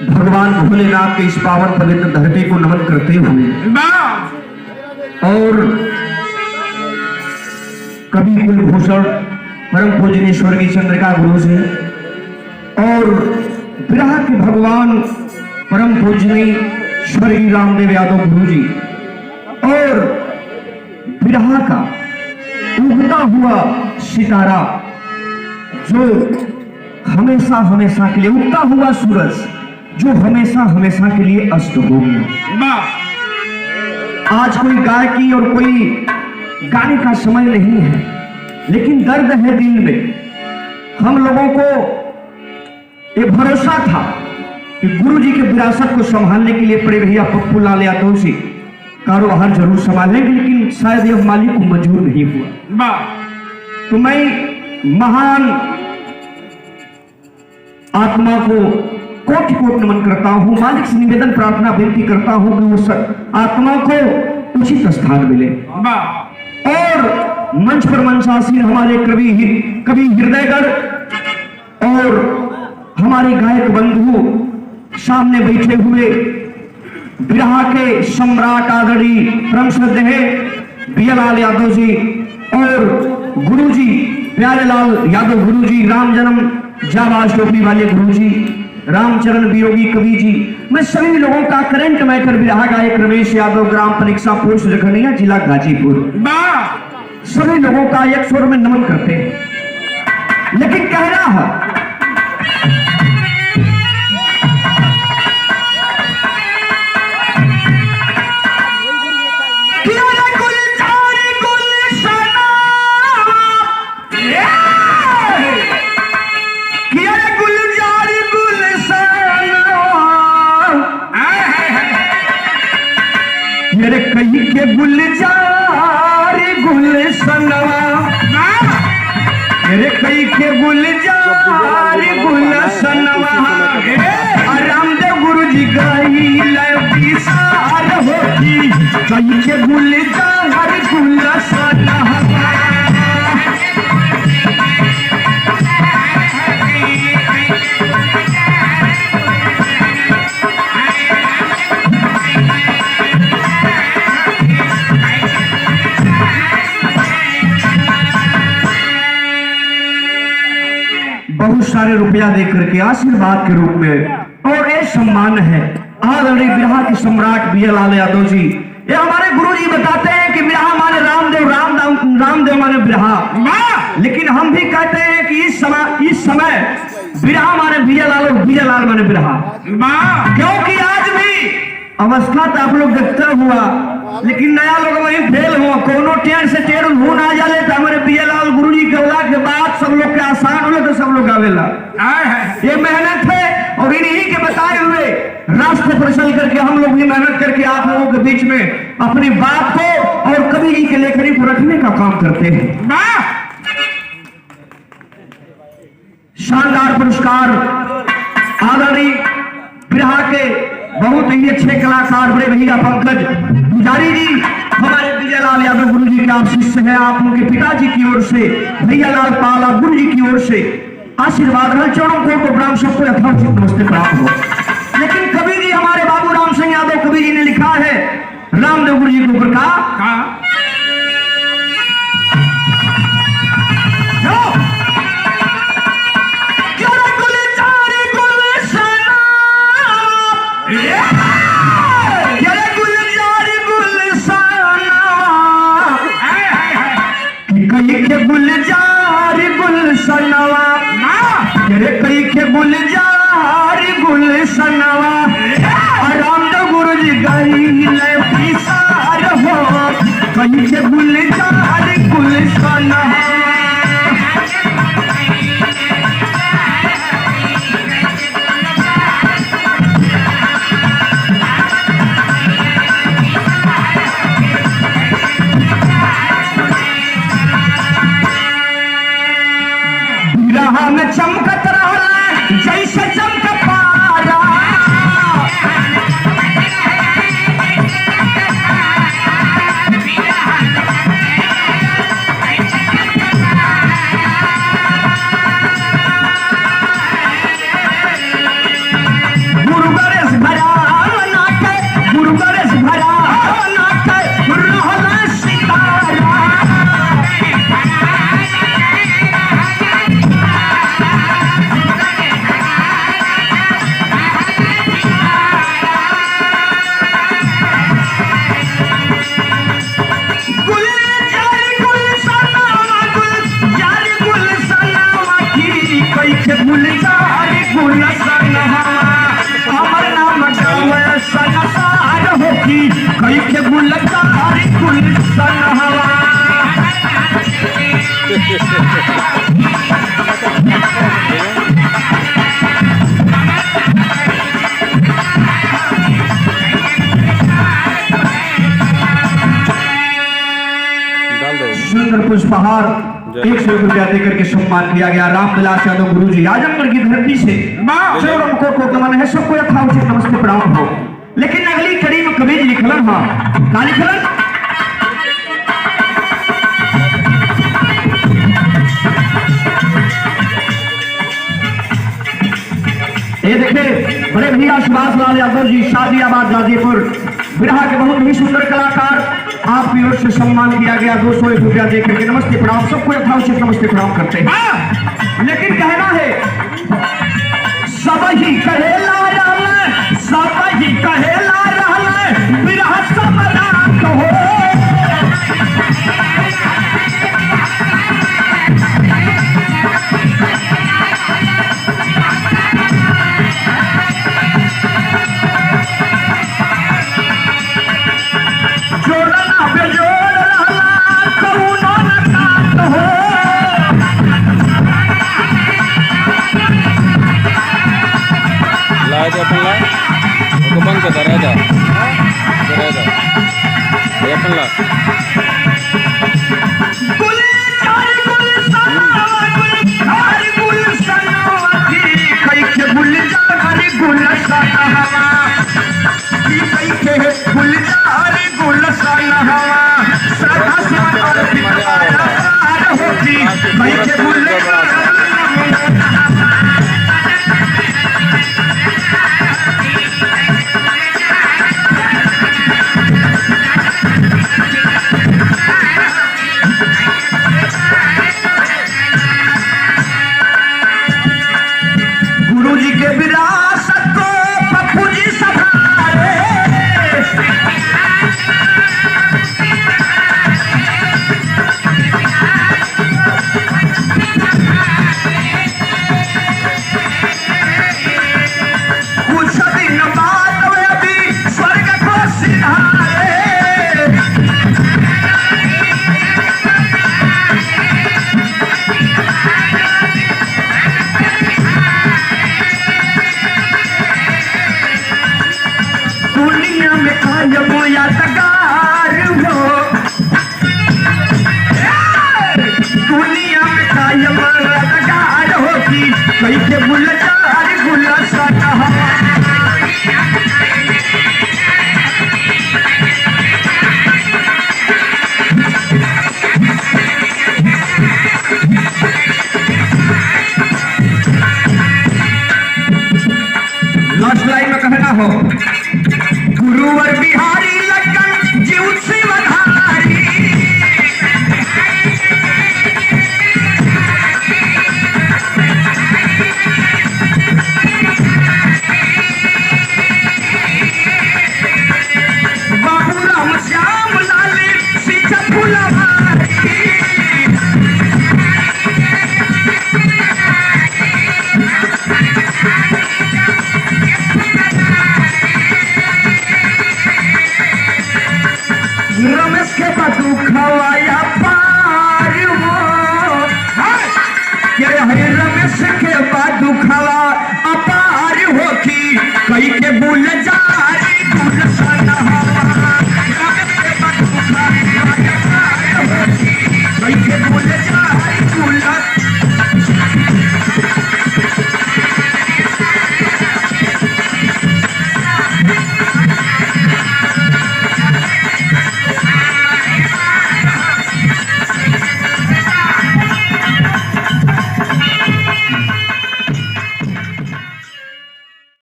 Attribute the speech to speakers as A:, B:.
A: भगवान भोलेनाथ के इस पावन पवित्र धरती को नमन करते हुए और कवि कुलभूषण परम पूजनीय स्वर्गीय चंद्रिका गुरु जी और विरहा के भगवान परम पूजनीय स्वर्गीय रामदेव यादव गुरु जी और विरहा का उगता हुआ सितारा जो हमेशा हमेशा के लिए उगता हुआ सूरज जो हमेशा हमेशा के लिए अस्त हो गया। आज कोई गायकी और कोई गाने का समय नहीं है, लेकिन दर्द है दिल में। हम लोगों को ये भरोसा था कि गुरु जी के विरासत को संभालने के लिए बड़े भैया पप्पू लाल यादव जी कारोबार जरूर संभालेंगे, लेकिन शायद यह मालिक को मंजूर नहीं हुआ। तो मैं महान आत्मा को कोटि कोटि नमन करता हूं, मालिक से निवेदन प्रार्थना विनती करता हूं कि उस आत्मा को उचित स्थान मिले। और मंच पर मंचासीन हमारे कवि हृदयगढ़ और हमारे गायक बंधु सामने बैठे हुए विरहा के सम्राट आदरणीय परम श्रद्धेय बियालाल यादव जी और गुरु जी प्यारेलाल यादव गुरु जी, राम जन्म जाबाज टोपी वाले गुरु जी, रामचरण वियोगी कवि जी, मैं सभी लोगों का करंट मैटर विरहा गायक रमेश यादव, ग्राम परीक्षा पोस्ट जखनिया, जिला गाजीपुर, सभी लोगों का एक स्वर में नमन करते हैं। लेकिन कहना है मेरे कहीं के गुलजार गुलशनवा, मेरे कहीं के गुलजार गुलशनवा, रामदेव गुरु जी गई विसार होती, कहीं के गुलजार गुलशनवा। बहुत सारे रुपया दे करके आशीर्वाद के रूप में और ये सम्मान है आदरणीय विरहा के सम्राट बियालाल यादव जी। ये हमारे गुरु जी बताते हैं कि विरहा माने रामदेव, रामदेव माने विरहा, लेकिन हम भी कहते हैं कि इस समय विरहा माने बियालाल और बियालाल माने विरहा, क्योंकि आज भी अवस्था तो आप लोग देखते हुआ, लेकिन नया लोग वही फेल हुआ, कोनो टेर से टेर हो ना जाले तो हमारे बियालाल गुरु जी के होला के बाद सब लोग के आसान हो तो सब लोग आवेला। ये मेहनत है और इन्हीं के बताए हुए रास्ते पर चल करके हम लोग भी मेहनत करके आप लोगों के बीच में अपनी बात को और कवि जी के लेखनी को रखने का काम करते हैं। शानदार पुरस्कार आदरणीय विरहा के बहुत ही अच्छे कलाकार बड़े भैया पंकज पुजारी जी, हमारे बियालाल यादव गुरु जी के आप शिष्य हैं, आप उनके पिताजी की ओर से बियालाल पाला गुरु जी की ओर से आशीर्वाद है, चरणों को प्रोग्राम सबको यथाउचित नमस्ते प्राप्त हो। लेकिन कवि जी हमारे बाबू राम सिंह यादव कवि जी ने लिखा है रामदेव गुरु जी के ऊपर का गुलजार गुलशनवा, तेरे कई के गुलजार गुल सुंदर पुष्पहार 100 रुपया देकर के सम्मान किया गया। रामविलास यादव गुरु जी आजमगढ़ की धरती से चरणों को नमन है। सबको यथाउचित नमस्ते प्रणाम हो। लेकिन अगली कड़ी में कवि जी लिखलन का लिखलन ये देखे बड़े भैया सुभाष लाल यादव जी शादियाबाद गाजीपुर बिरहा के बहुत ही सुंदर कलाकार आपकी ओर से सम्मान किया गया। 201 रुपया देकर के नमस्ते प्रणाम। सबको यथाउचित नमस्ते प्रणाम करते हैं। लेकिन कहना है सब ही कहे ला रहल, सब ही कहे ला रहल, बिरहा सम्राट हो।
B: बंद कर राजा राजा ये अपन ला
A: गुल चार गुल सनावती गुल सनावती कई के गुल चार गुल सनावा कई के गुल चार गुल सनावा सदा सदा होती कई के गुल लास्ट लाइन में कहना हो